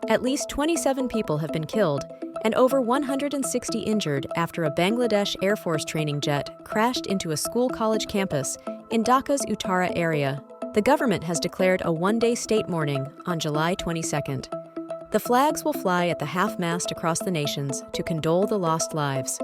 At least 27 people have been killed and over 160 injured after a Bangladesh Air Force training jet crashed into a school-college campus in Dhaka's Uttara area. The government has declared a one-day state mourning on July 22nd. The flags will fly at the half-mast across the nations to condole the lost lives.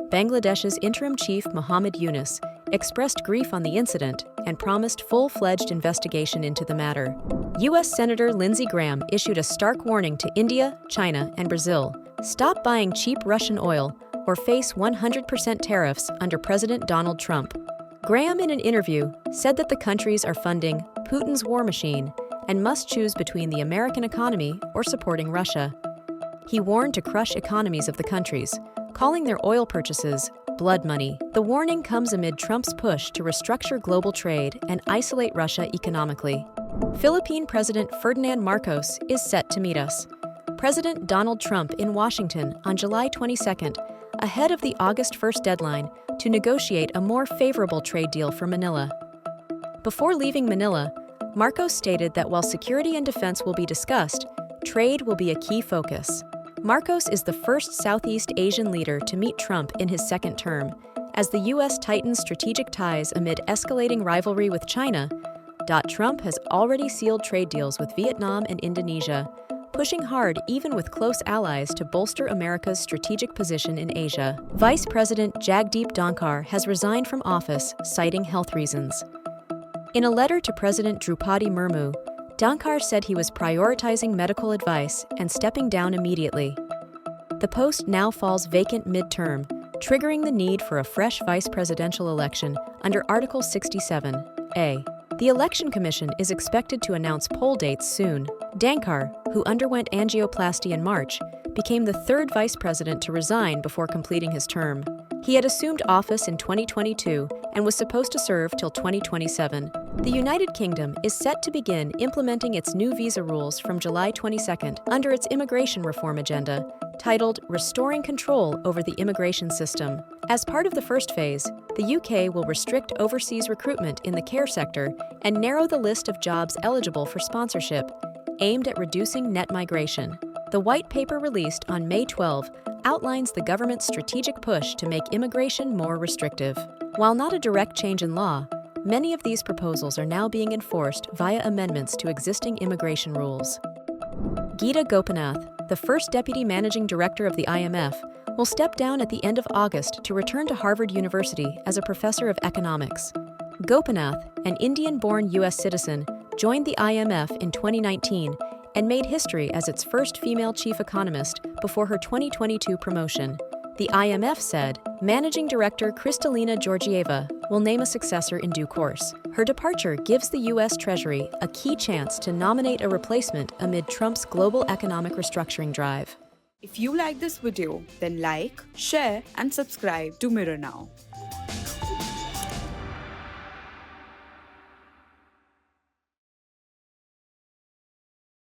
Bangladesh's interim chief Muhammad Yunus expressed grief on the incident and promised full-fledged investigation into the matter. U.S. Senator Lindsey Graham issued a stark warning to India, China, and Brazil: stop buying cheap Russian oil or face 100% tariffs under President Donald Trump. Graham, in an interview, said that the countries are funding Putin's war machine and must choose between the American economy or supporting Russia. He warned to crush economies of the countries, calling their oil purchases blood money. The warning comes amid Trump's push to restructure global trade and isolate Russia economically. Philippine President Ferdinand Marcos is set to meet us. President Donald Trump in Washington on July 22nd, ahead of the August 1st deadline to negotiate a more favorable trade deal for Manila. Before leaving Manila, Marcos stated that while security and defense will be discussed, trade will be a key focus. Marcos is the first Southeast Asian leader to meet Trump in his second term, as the U.S. tightens strategic ties amid escalating rivalry with China. Trump has already sealed trade deals with Vietnam and Indonesia, pushing hard even with close allies to bolster America's strategic position in Asia. Vice President Jagdeep Dhankhar has resigned from office, citing health reasons. In a letter to President Drupadi Murmu, Dhankhar said he was prioritizing medical advice and stepping down immediately. The post now falls vacant mid-term, triggering the need for a fresh vice presidential election under Article 67A. The Election Commission is expected to announce poll dates soon. Dhankhar, who underwent angioplasty in March, became the third vice president to resign before completing his term. He had assumed office in 2022 and was supposed to serve till 2027. The United Kingdom is set to begin implementing its new visa rules from July 22nd under its immigration reform agenda, titled Restoring Control over the Immigration System. As part of the first phase, the UK will restrict overseas recruitment in the care sector and narrow the list of jobs eligible for sponsorship, aimed at reducing net migration. The white paper released on May 12 outlines the government's strategic push to make immigration more restrictive. While not a direct change in law, many of these proposals are now being enforced via amendments to existing immigration rules. Gita Gopinath, the first deputy managing director of the IMF, will step down at the end of August to return to Harvard University as a professor of economics. Gopinath, an Indian-born U.S. citizen, joined the IMF in 2019 and made history as its first female chief economist before her 2022 promotion. The IMF said Managing Director Kristalina Georgieva will name a successor in due course. Her departure gives the U.S. Treasury a key chance to nominate a replacement amid Trump's global economic restructuring drive. If you like this video, then like, share and subscribe to Mirror Now.